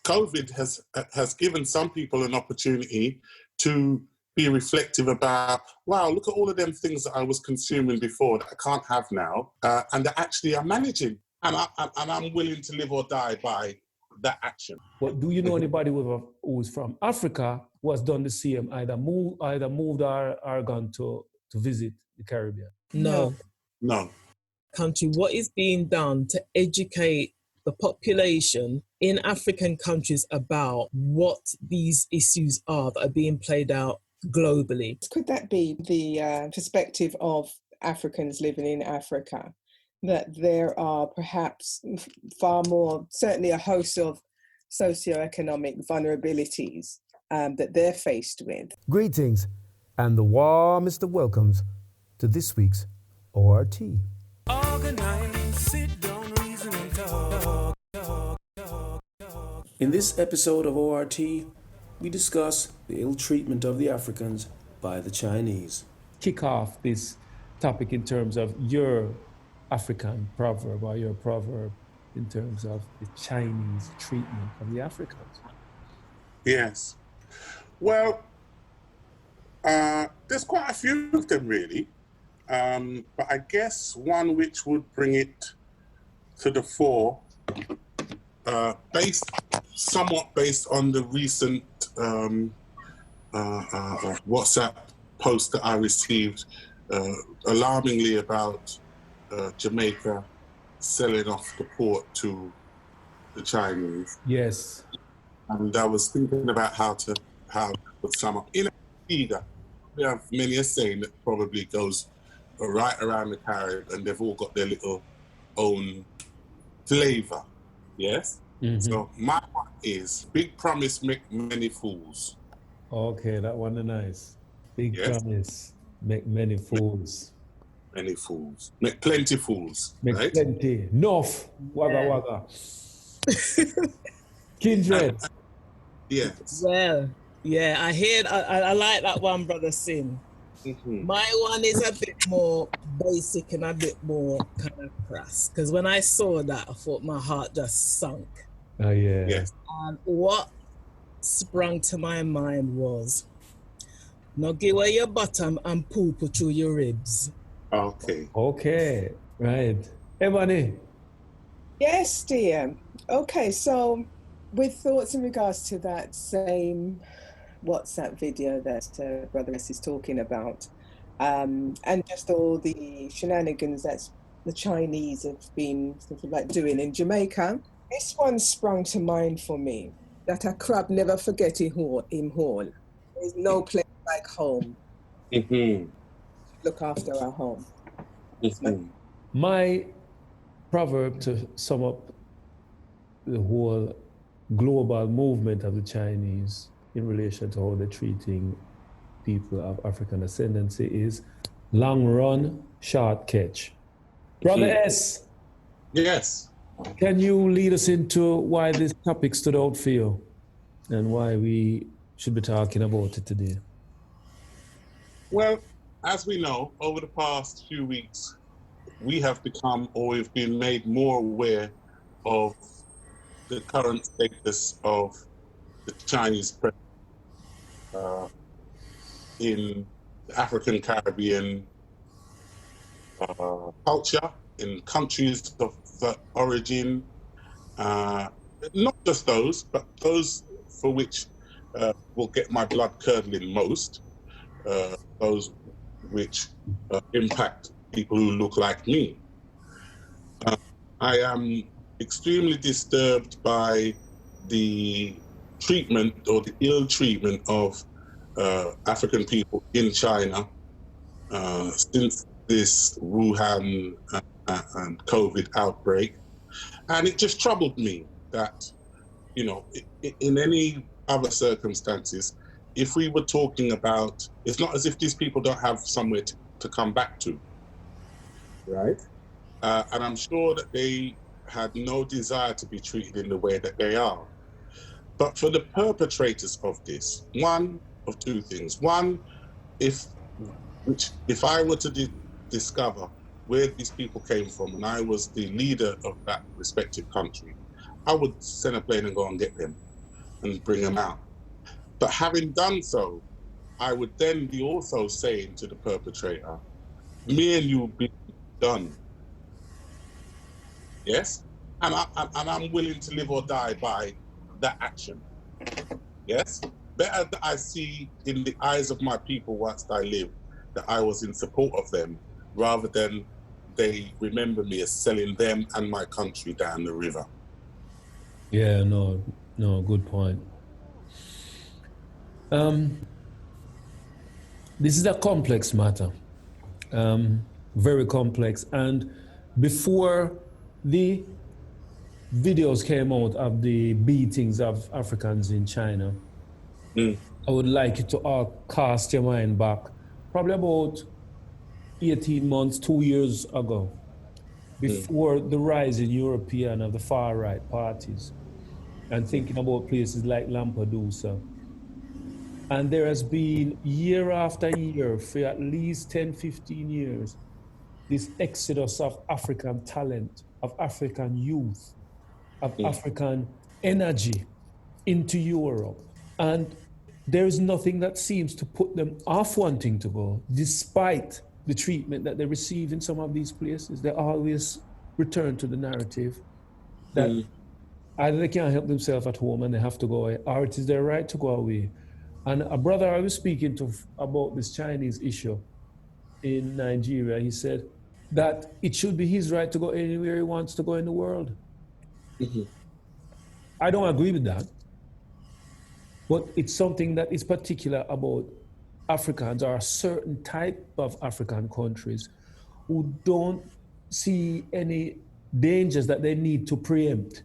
COVID has given some people an opportunity to be reflective about, wow, look at all of them things that I was consuming before that I can't have now, and that actually I'm managing, and I'm willing to live or die by that action. But do you know anybody who's from Africa who has done the same, either moved or gone to visit the Caribbean? No. Country, what is being done to educate the population in African countries about what these issues are that are being played out globally? Could that be the perspective of Africans living in Africa? That there are perhaps far more, certainly a host of socioeconomic vulnerabilities that they're faced with. Greetings and the warmest of welcomes to this week's ORT. Organize, sit down, reason and talk. In this episode of ORT, we discuss the ill treatment of the Africans by the Chinese. Kick off this topic in terms of your African proverb or your proverb in terms of the Chinese treatment of the Africans. Yes. Well, there's quite a few of them really. But I guess one which would bring it to the fore, somewhat based on the recent WhatsApp post that I received, alarmingly about Jamaica selling off the port to the Chinese. Yes. And I was thinking about how to sum up. In Antigua, we have many a saying that probably goes right around the Caribbean, and they've all got their little own flavor. Yes? Mm-hmm. So my one is, big promise make many fools. Okay, that one is nice. Big promise make many fools. Many fools. Make plenty fools. Make right? plenty. Enough. Wagga. Kindred. Yes. Well, yeah, I like that one, Brother Sin. Mm-hmm. My one is a bit more basic and a bit more kind of crass. Because when I saw that, I thought my heart just sunk. Oh, yeah. Yes. And what sprung to my mind was, now give away your bottom and poo through your ribs. Okay. Right. Ebony. Yes, dear. Okay, so with thoughts in regards to that same WhatsApp video that Brother S is talking about, and just all the shenanigans that the Chinese have been sort of like doing in Jamaica, this one sprung to mind for me, that a crab never forget him hole. There's no place like home. Mm-hmm. Look after our home. Mm-hmm. My proverb to sum up the whole global movement of the Chinese in relation to how they're treating people of African ascendancy is long run, short catch. Brother S. Yes. Can you lead us into why this topic stood out for you and why we should be talking about it today? Well, as we know, over the past few weeks, we have become, or we've been made more aware of the current status of the Chinese presence in the African Caribbean culture, in countries of origin, not just those, but those for which will get my blood curdling most, those which impact people who look like me. I am extremely disturbed by the treatment or the ill treatment of African people in China since this Wuhan and COVID outbreak. And it just troubled me that, in any other circumstances, if we were talking about, it's not as if these people don't have somewhere to come back to, right? And I'm sure that they had no desire to be treated in the way that they are. But for the perpetrators of this, one of two things. One, if I were to discover where these people came from and I was the leader of that respective country, I would send a plane and go and get them and bring them out. But having done so, I would then be also saying to the perpetrator, me and you be done. Yes? And I'm willing to live or die by that action. Yes? Better that I see in the eyes of my people whilst I live that I was in support of them, rather than they remember me as selling them and my country down the river. Yeah, no, good point. This is a complex matter, very complex. And before the videos came out of the beatings of Africans in China, I would like you to all cast your mind back, probably about 18 months, 2 years ago, before the rise in European of the far right parties, and thinking about places like Lampedusa. And there has been year after year for at least 10, 15 years, this exodus of African talent, of African youth, of African energy into Europe. And there is nothing that seems to put them off wanting to go, despite the treatment that they receive in some of these places. They always return to the narrative that either they can't help themselves at home and they have to go away, or it is their right to go away. And a brother I was speaking to about this Chinese issue in Nigeria, he said that it should be his right to go anywhere he wants to go in the world. I don't agree with that, but it's something that is particular about Africans, or a certain type of African countries who don't see any dangers that they need to preempt.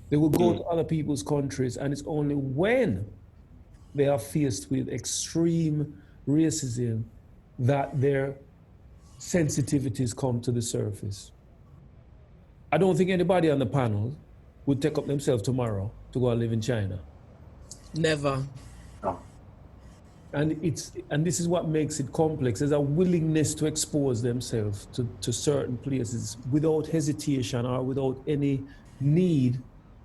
They will go to other people's countries, and it's only when they are faced with extreme racism that their sensitivities come to the surface. I don't think anybody on the panel would take up themselves tomorrow to go and live in China. Never. No. And this is what makes it complex. There's a willingness to expose themselves to certain places without hesitation or without any need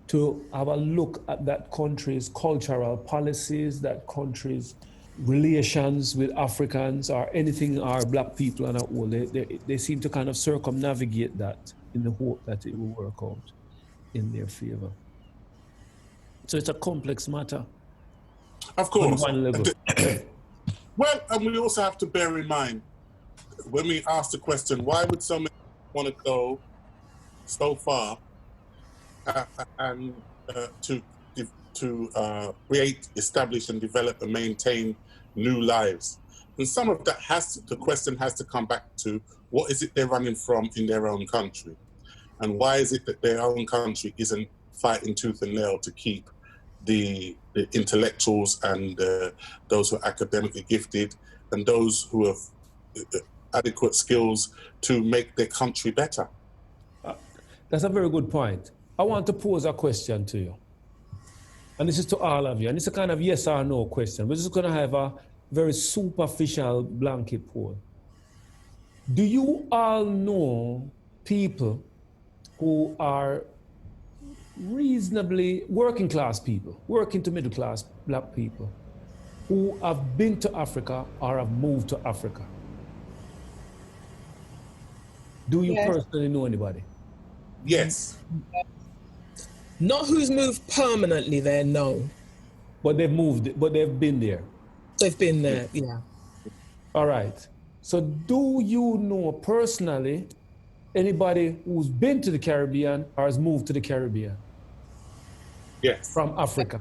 to have a look at that country's cultural policies, that country's relations with Africans or anything, or black people and all. They seem to kind of circumnavigate that in the hope that it will work out in their favor. So it's a complex matter. Of course. On one level. Well, and we also have to bear in mind, when we ask the question, why would somebody want to go so far and to create, establish, and develop and maintain new lives? And some of that the question has to come back to, what is it they're running from in their own country? And why is it that their own country isn't fighting tooth and nail to keep the intellectuals and those who are academically gifted and those who have adequate skills to make their country better? That's a very good point. I want to pose a question to you. And this is to all of you. And it's a kind of yes or no question. We're just going to have a very superficial blanket poll. Do you all know people who are reasonably working class people, working to middle class black people, who have been to Africa or have moved to Africa? Do you personally know anybody? Yes. Not who's moved permanently there, no. But they've moved, but they've been there. They've been there, yeah. All right. So do you know personally anybody who's been to the Caribbean or has moved to the Caribbean? Yes. From Africa?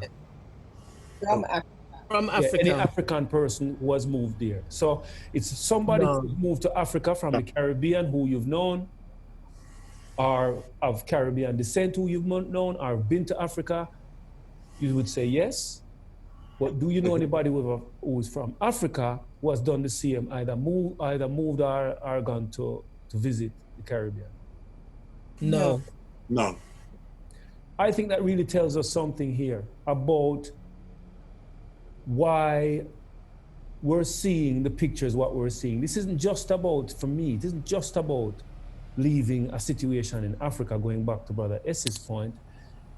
From Africa. Any African person who has moved there. So it's somebody who's moved to Africa from the Caribbean who you've known, or of Caribbean descent who you've known, or been to Africa. You would say yes. But do you know anybody who's from Africa who has done the same, either moved or gone to visit the Caribbean? No. No. I think that really tells us something here about why we're seeing the pictures, what we're seeing. This isn't just about, for me, it isn't just about leaving a situation in Africa, going back to Brother S's point.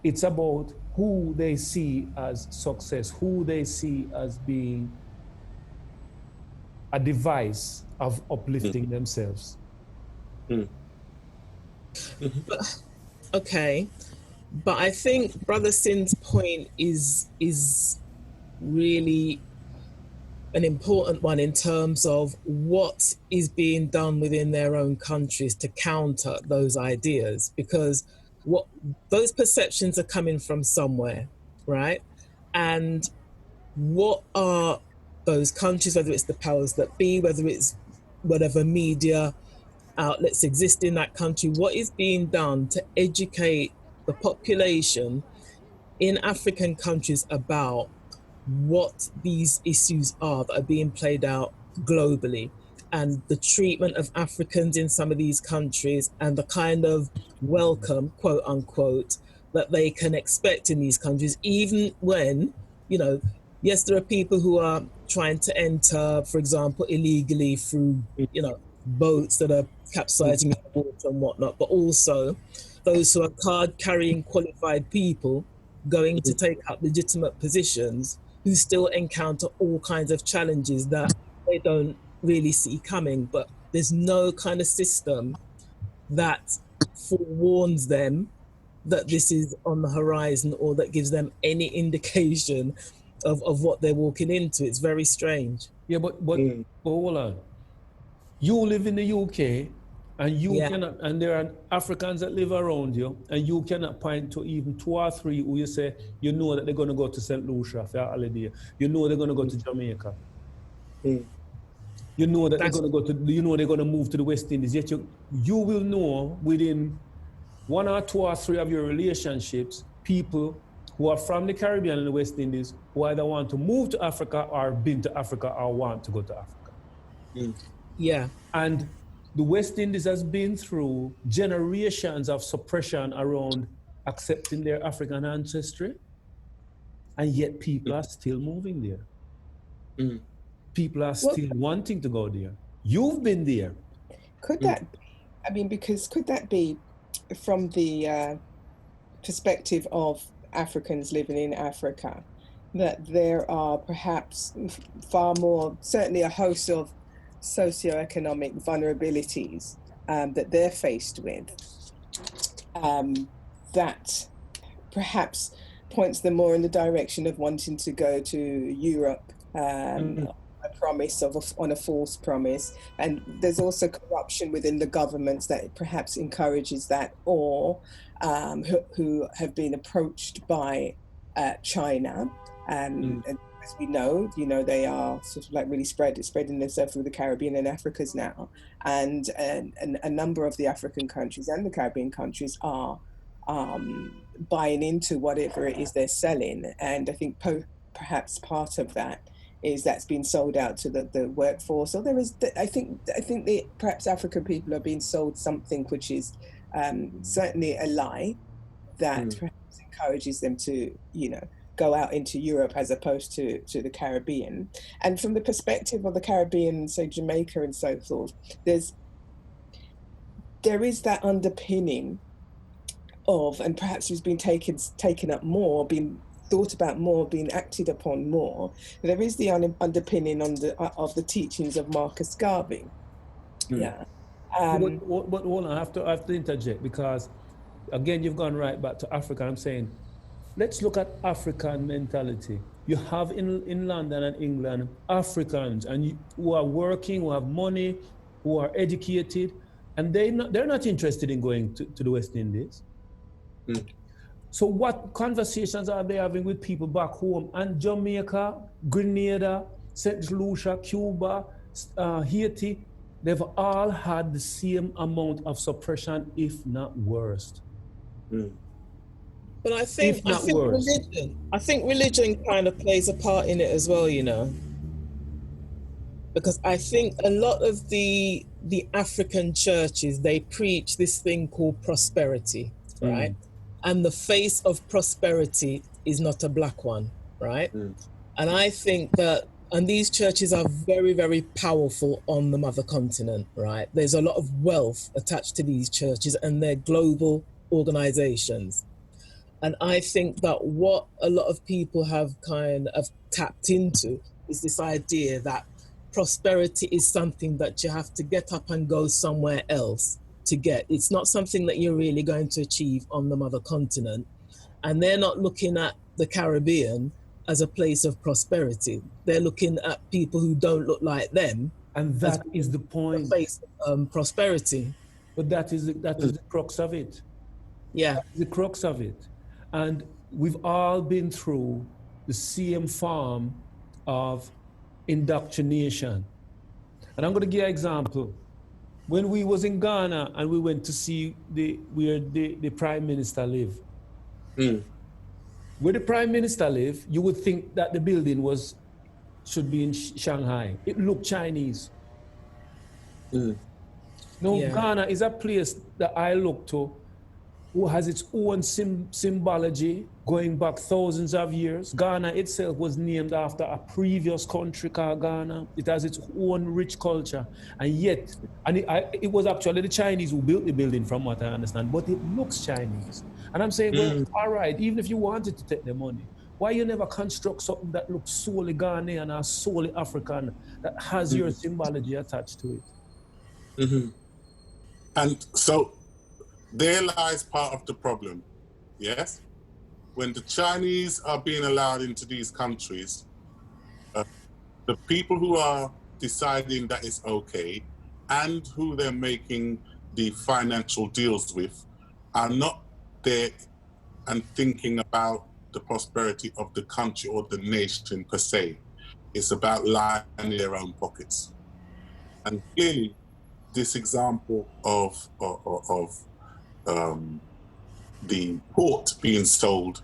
it's about who they see as success, who they see as being a device of uplifting themselves. Okay, but I think Brother Sin's point is really an important one in terms of what is being done within their own countries to counter those ideas, because what those perceptions are coming from somewhere, right? And what are those countries, whether it's the powers that be, whether it's whatever media outlets exist in that country, what is being done to educate the population in African countries about what these issues are that are being played out globally, and the treatment of Africans in some of these countries, and the kind of welcome, quote unquote, that they can expect in these countries, even when, you know, yes, there are people who are trying to enter, for example, illegally through, you know, boats that are capsizing in the water and whatnot, but also those who are card-carrying qualified people going to take up legitimate positions who still encounter all kinds of challenges that they don't really see coming. But there's no kind of system that forewarns them that this is on the horizon, or that gives them any indication of what they're walking into. It's very strange. Yeah, but hold on. You live in the UK, and you cannot, and there are Africans that live around you, and you cannot point to even 2 or 3 who you say, you know that they're going to go to St. Lucia for a holiday. You know they're going to go to Jamaica. You know that they're going to go to, you know they're going to move to the West Indies. Yet you will know within 1 or 2 or 3 of your relationships, people who are from the Caribbean and the West Indies who either want to move to Africa or been to Africa or want to go to Africa. Yeah. And the West Indies has been through generations of suppression around accepting their African ancestry, and yet people are still moving there. People are still wanting to go there. You've been there. Could that be, I mean, because could that be from the perspective of Africans living in Africa, that there are perhaps far more, certainly a host of socioeconomic vulnerabilities that they're faced with, that perhaps points them more in the direction of wanting to go to Europe, a promise on a false promise. And there's also corruption within the governments that perhaps encourages that, or who have been approached by China, and as we know, they are sort of like really spreading themselves through the Caribbean and Africas now, and a number of the African countries and the Caribbean countries are buying into whatever it is they're selling. And I think perhaps part of that is that's been sold out to the workforce. Or there is, I think perhaps African people are being sold something which is certainly a lie, that perhaps encourages them to, go out into Europe as opposed to the Caribbean. And from the perspective of the Caribbean, say Jamaica and so forth, there is that underpinning of, and perhaps it's been taken up more, been thought about more, being acted upon more. There is the underpinning of the teachings of Marcus Garvey. Yeah. But hold on, I have to interject, because again, you've gone right back to Africa. I'm saying, let's look at African mentality. You have in London and England Africans who are working, who have money, who are educated, and they're not interested in going to the West Indies. So what conversations are they having with people back home? And Jamaica, Grenada, St. Lucia, Cuba, Haiti, they've all had the same amount of suppression, if not worse. But I think religion kind of plays a part in it as well, because I think a lot of the African churches, they preach this thing called prosperity, right? And the face of prosperity is not a black one, right? And I think that, and these churches are very, very powerful on the mother continent, right? There's a lot of wealth attached to these churches, and they're global organizations. And I think that what a lot of people have kind of tapped into is this idea that prosperity is something that you have to get up and go somewhere else to get. It's not something that you're really going to achieve on the mother continent. And they're not looking at the Caribbean as a place of prosperity. They're looking at people who don't look like them. And that is the point. Place of prosperity. But that is the crux of it. Yeah. That is the crux of it. And we've all been through the same form of indoctrination. And I'm going to give you an example. When we was in Ghana and we went to see where the Prime Minister live. Where the Prime Minister live, you would think that the building should be in Shanghai. It looked Chinese. No, yeah. Ghana is a place that I look to who has its own symbology going back thousands of years. Ghana itself was named after a previous country called Ghana. It has its own rich culture. And yet, it was actually the Chinese who built the building from what I understand, but it looks Chinese. And I'm saying, well, all right, even if you wanted to take the money, why you never construct something that looks solely Ghanaian or solely African, that has your symbology attached to it? And so there lies part of the problem, yes? When the Chinese are being allowed into these countries, the people who are deciding that it's okay and who they're making the financial deals with are not there and thinking about the prosperity of the country or the nation per se. It's about lining their own pockets. And clearly, this example of the port being sold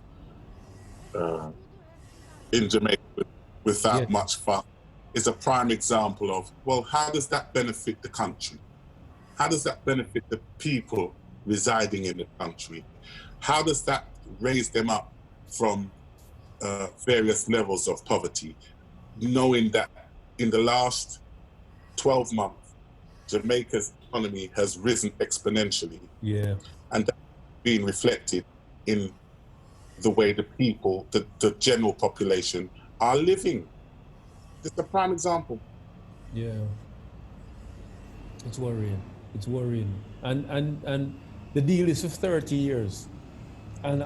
in Jamaica without much fun is a prime example of, well, how does that benefit the country? How does that benefit the people residing in the country? How does that raise them up from various levels of poverty, knowing that in the last 12 months, Jamaica's economy has risen exponentially. Yeah. And that's being reflected in the way the people, the general population are living. It's a prime example. Yeah. It's worrying. It's worrying. And the deal is for 30 years. And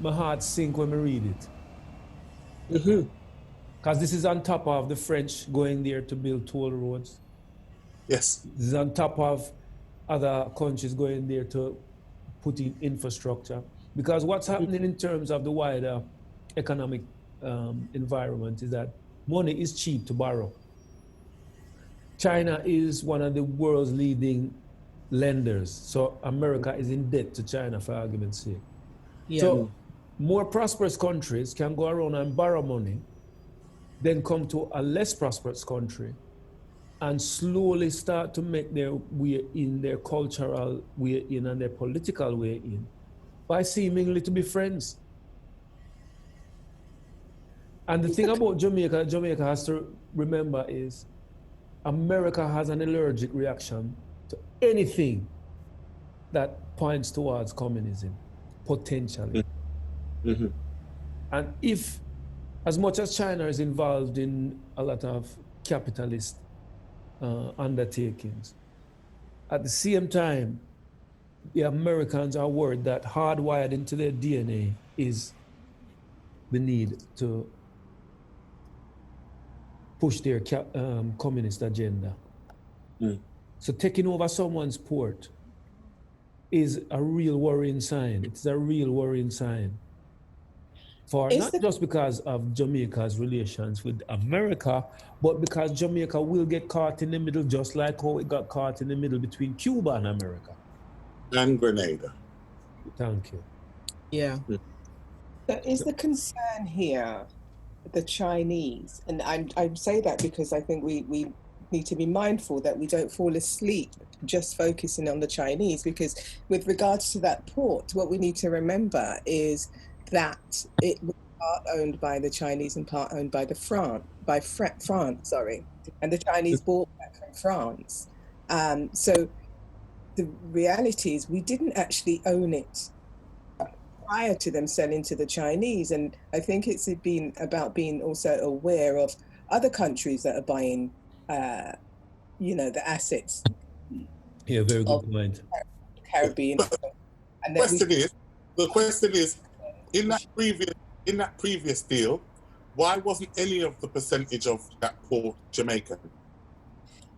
my heart sinks when I read it. Because this is on top of the French going there to build toll roads. Yes. This is on top of other countries going there to put in infrastructure. Because what's happening in terms of the wider economic environment is that money is cheap to borrow. China is one of the world's leading lenders. So America is in debt to China, for argument's sake. Yeah. So more prosperous countries can go around and borrow money, then come to a less prosperous country and slowly start to make their way in, their cultural way in and their political way in, by seemingly to be friends. And the thing about Jamaica has to remember is America has an allergic reaction to anything that points towards communism, potentially. And if, as much as China is involved in a lot of capitalist undertakings, at the same time, the Americans are worried that hardwired into their DNA is the need to push their communist agenda. So taking over someone's port is a real worrying sign. It's a real worrying sign. For not just because of Jamaica's relations with America, but because Jamaica will get caught in the middle, just like how it got caught in the middle between Cuba and America. And Grenada. Thank you. Yeah. So is the concern here the Chinese? And I say that because I think we need to be mindful that we don't fall asleep just focusing on the Chinese, because with regards to that port, what we need to remember is that it was part owned by the Chinese and part owned by France, and the Chinese bought that from France. So the reality is we didn't actually own it prior to them selling to the Chinese. And I think it's been about being also aware of other countries that are buying, the assets. Yeah, very good point. Caribbean. And the question is, in that previous deal, why wasn't any of the percentage of that port Jamaican?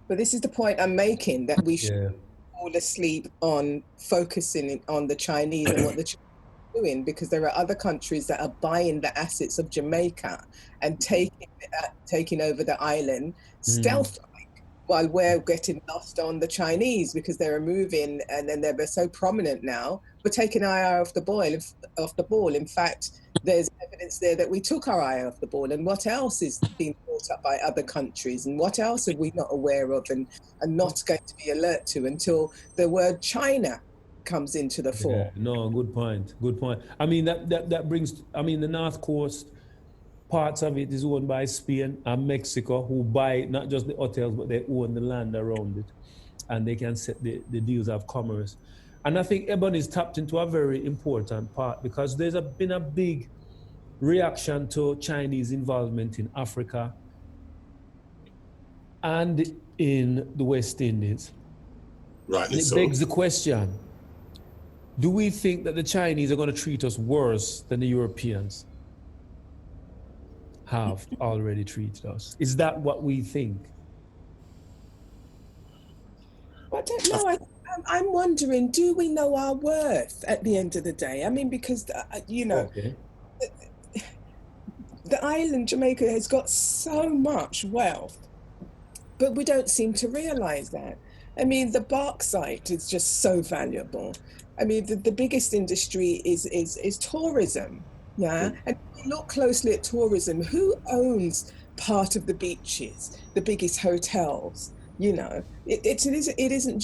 But this is the point I'm making, that we should fall asleep on focusing on the Chinese and what the Chinese are doing, because there are other countries that are buying the assets of Jamaica and taking over the island stealth-like, while we're getting lost on the Chinese because they're moving, and then they're so prominent now. We're taking our eye off the ball. In fact, there's evidence there that we took our eye off the ball. And what else is being brought up by other countries? And what else are we not aware of and not going to be alert to until the word China comes into the fore? No, good point. Good point. I mean, that brings, I mean, the North Coast, parts of it is owned by Spain and Mexico, who buy not just the hotels, but they own the land around it. And they can set the deals of commerce. And I think Ebony's tapped into a very important part, because there's been a big reaction to Chinese involvement in Africa and in the West Indies. Right. It begs the question, do we think that the Chinese are going to treat us worse than the Europeans have already treated us? Is that what we think? I don't know. I'm wondering, do we know our worth at the end of the day? I mean, because, the island, Jamaica, has got so much wealth, but we don't seem to realize that. I mean, the bauxite is just so valuable. I mean, the biggest industry is tourism, yeah? And if you look closely at tourism, who owns part of the beaches, the biggest hotels? It isn't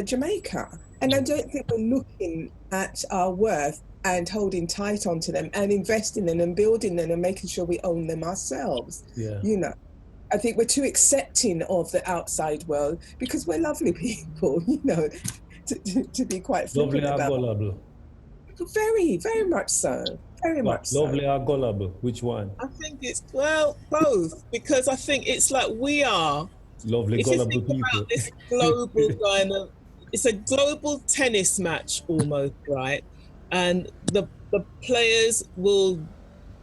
Jamaica. And I don't think we're looking at our worth and holding tight onto them and investing in them and building them and making sure we own them ourselves. Yeah. I think we're too accepting of the outside world because we're lovely people, to be quite flippant about it. Gullible. Very, very much so. Very much so. Lovely or gullible? Which one? I think it's, both, because I think it's like we are. Lovely, if gullible you think people. about this global kind of, it's a global tennis match almost, right? And the players will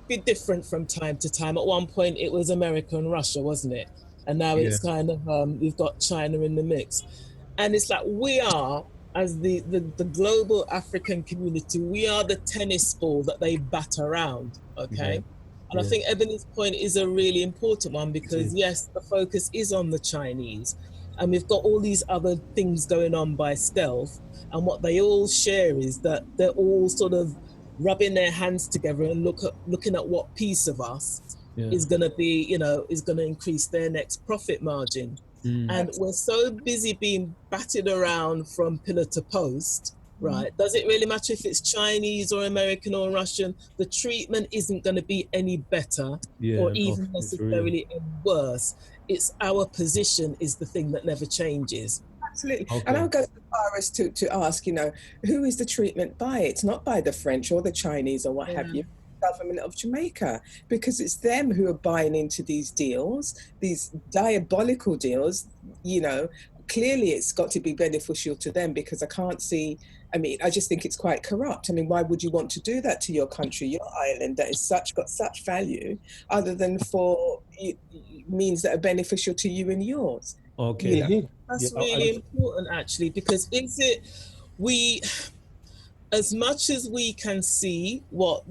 be different from time to time. At one point, it was America and Russia, wasn't it? And now it's kind of we've got China in the mix, and it's like we are, as the global African community, we are the tennis ball that they bat around. Okay. And I think Ebony's point is a really important one, because yes, the focus is on the Chinese, and we've got all these other things going on by stealth. And what they all share is that they're all sort of rubbing their hands together and looking at what piece of us is going to be, is going to increase their next profit margin. And we're so busy being batted around from pillar to post. Right. Does it really matter if it's Chinese or American or Russian? The treatment isn't going to be any better or even necessarily any worse. It's our position is the thing that never changes. Absolutely. Okay. And I'll go so far as to ask, who is the treatment by? It's not by the French or the Chinese or what have you. Government of Jamaica, because it's them who are buying into these deals, these diabolical deals. Clearly it's got to be beneficial to them, because I can't see, I just think it's quite corrupt. Why would you want to do that to your country, your island that is got such value, other than for means that are beneficial to you and yours? Okay. That's really important, actually, because as much as we can see what,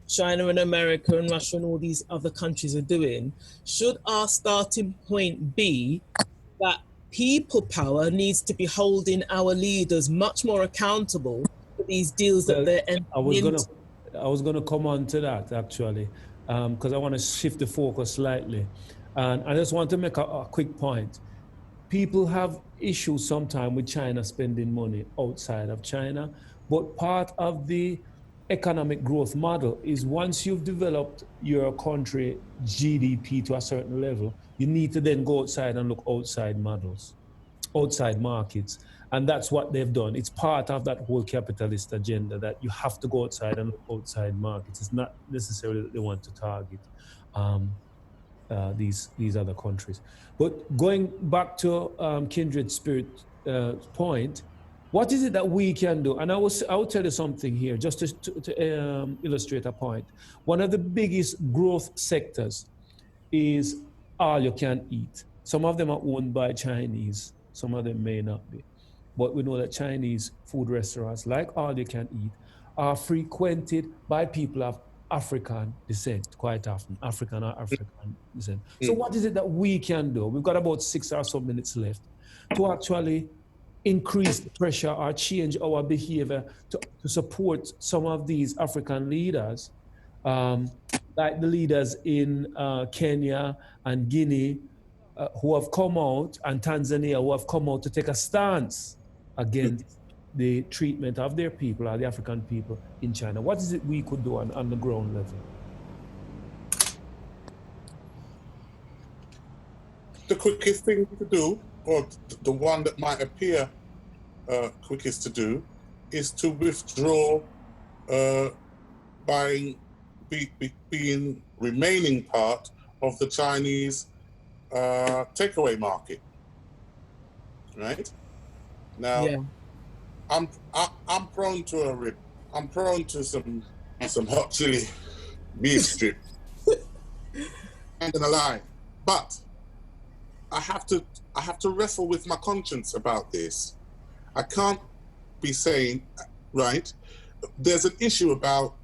China and America and Russia and all these other countries are doing, should our starting point be that people power needs to be holding our leaders much more accountable for these deals that they're entering into? I was going to come on to that, actually, because I want to shift the focus slightly. And I just want to make a quick point. People have issues sometimes with China spending money outside of China, but part of the economic growth model is once you've developed your country GDP to a certain level, you need to then go outside and look outside models, outside markets. And that's what they've done. It's part of that whole capitalist agenda that you have to go outside and look outside markets. It's not necessarily that they want to target these other countries. But going back to Kindred Spirit point, what is it that we can do? And I will tell you something here, just to illustrate a point. One of the biggest growth sectors is all you can eat. Some of them are owned by Chinese, some of them may not be. But we know that Chinese food restaurants, like all you can eat, are frequented by people of African descent, quite often, African or African descent. So what is it that we can do? We've got about 6 or so minutes left to actually increase the pressure or change our behavior to support some of these African leaders, like the leaders in Kenya and Guinea, who have come out, and Tanzania, who have come out to take a stance against the treatment of their people, or the African people in China. What is it we could do on the ground level? The quickest thing to do, or the one that might appear quickest to do, is to withdraw by being remaining part of the Chinese takeaway market, right? Now, Yeah. I'm prone to a rib. I'm prone to some hot chili beef strip. I'm gonna lie, but I have to wrestle with my conscience about this. I can't be saying, right? There's an issue about,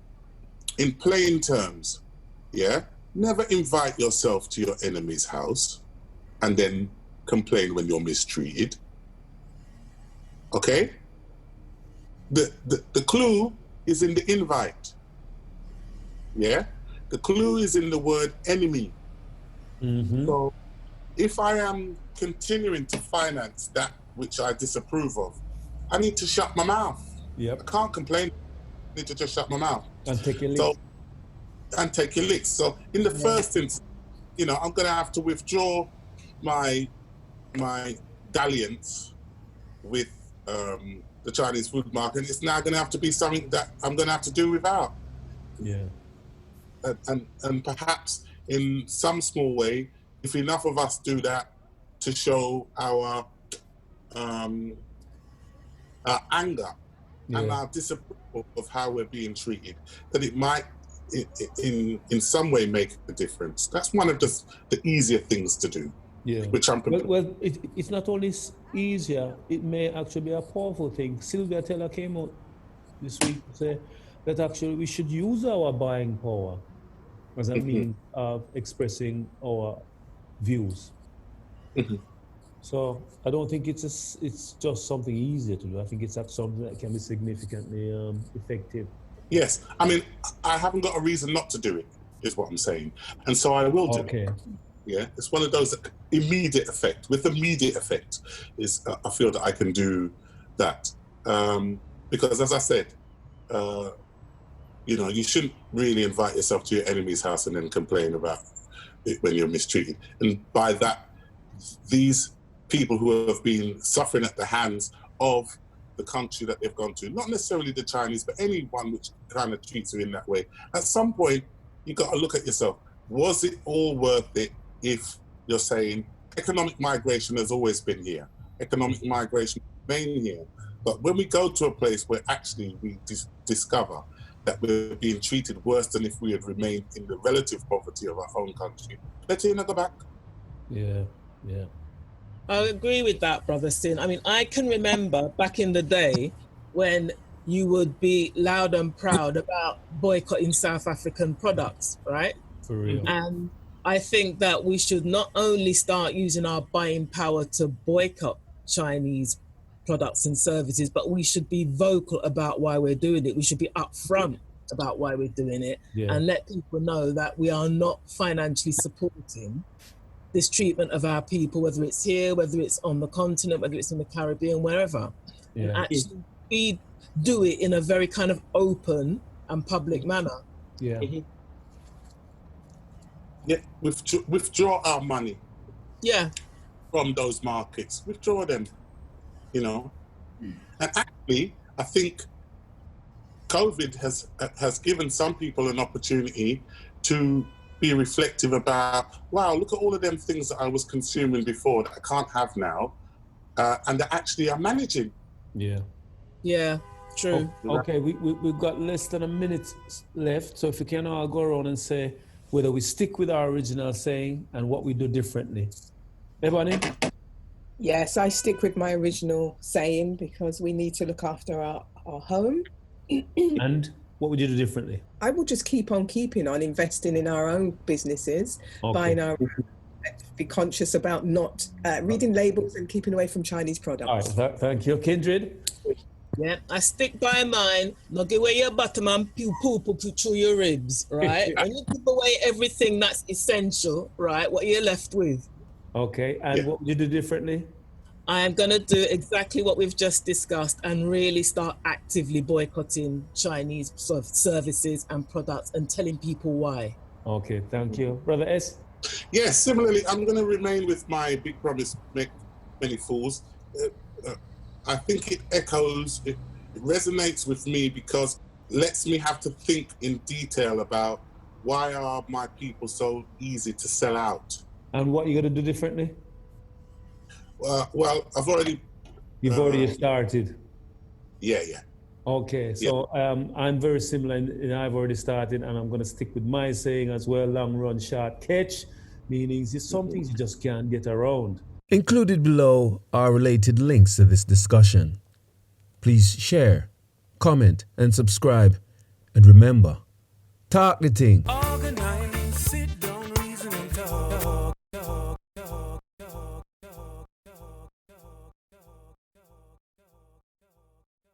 in plain terms, yeah. Never invite yourself to your enemy's house and then complain when you're mistreated. Okay? The clue is in the invite. Yeah? The clue is in the word enemy. Mm-hmm. So if I am continuing to finance that which I disapprove of, I need to shut my mouth. Yep. I can't complain. I need to just shut my mouth. And take a leak. And take your licks. So in the first instance, I'm going to have to withdraw my dalliance with the Chinese food market. It's now going to have to be something that I'm going to have to do without. Yeah. And perhaps in some small way, if enough of us do that to show our anger and our disapproval of how we're being treated, that it might in some way make a difference. That's one of the easier things to do. Yeah. Which I'm well, it's not only easier, it may actually be a powerful thing. Sylvia Taylor came out this week to say that actually we should use our buying power as a means of expressing our views. So I don't think it's just something easier to do. I think it's something that can be significantly effective. Yes, I mean, I haven't got a reason not to do it, is what I'm saying. And so I will do it. Yeah, it's one of those immediate effect. With immediate effect is I feel that I can do that. Because as I said, you shouldn't really invite yourself to your enemy's house and then complain about it when you're mistreated. And by that, these people who have been suffering at the hands of the country that they've gone to, not necessarily the Chinese, but anyone which kind of treats you in that way, at some point, you got to look at yourself. Was it all worth it if you're saying economic migration has always been here, economic migration remain here, but when we go to a place where actually we discover that we're being treated worse than if we had remained in the relative poverty of our own country, let's go back. Yeah. I agree with that, Brother Sin. I mean, I can remember back in the day when you would be loud and proud about boycotting South African products, right? For real. And I think that we should not only start using our buying power to boycott Chinese products and services, but we should be vocal about why we're doing it. We should be upfront about why we're doing it and let people know that we are not financially supporting this treatment of our people, whether it's here, whether it's on the continent, whether it's in the Caribbean, wherever. And actually we do it in a very kind of open and public manner. Yeah. Yeah, withdraw our money. Yeah. From those markets, withdraw them. And actually, I think COVID has given some people an opportunity to be reflective about, wow, look at all of them things that I was consuming before that I can't have now, and that actually I'm managing. Yeah. Yeah, true. Okay, we've got less than a minute left, so if you can all go around and say whether we stick with our original saying and what we do differently. Ebony? Yes, I stick with my original saying because we need to look after our home. And what would you do differently? I will just keep on keeping on investing in our own businesses, Okay. buying our be conscious about not reading labels and keeping away from Chinese products. All right, thank you. Kindred? Yeah, I stick by mine. Not give away your bottom and poo through your ribs, right? When you give away everything that's essential, right, what are you left with? Okay, and what would you do differently? I am going to do exactly what we've just discussed and really start actively boycotting Chinese services and products and telling people why. Okay, thank you. Brother S? Yes, similarly, I'm going to remain with my big promise, make many fools. I think it echoes, it resonates with me because it lets me have to think in detail about why are my people so easy to sell out. And what are you going to do differently? Well, I've already... You've already started? Yeah. Okay, so I'm very similar, and I've already started, and I'm going to stick with my saying as well, long run, short catch, meaning there's some things you just can't get around. Included below are related links to this discussion. Please share, comment, and subscribe. And remember, talk the thing.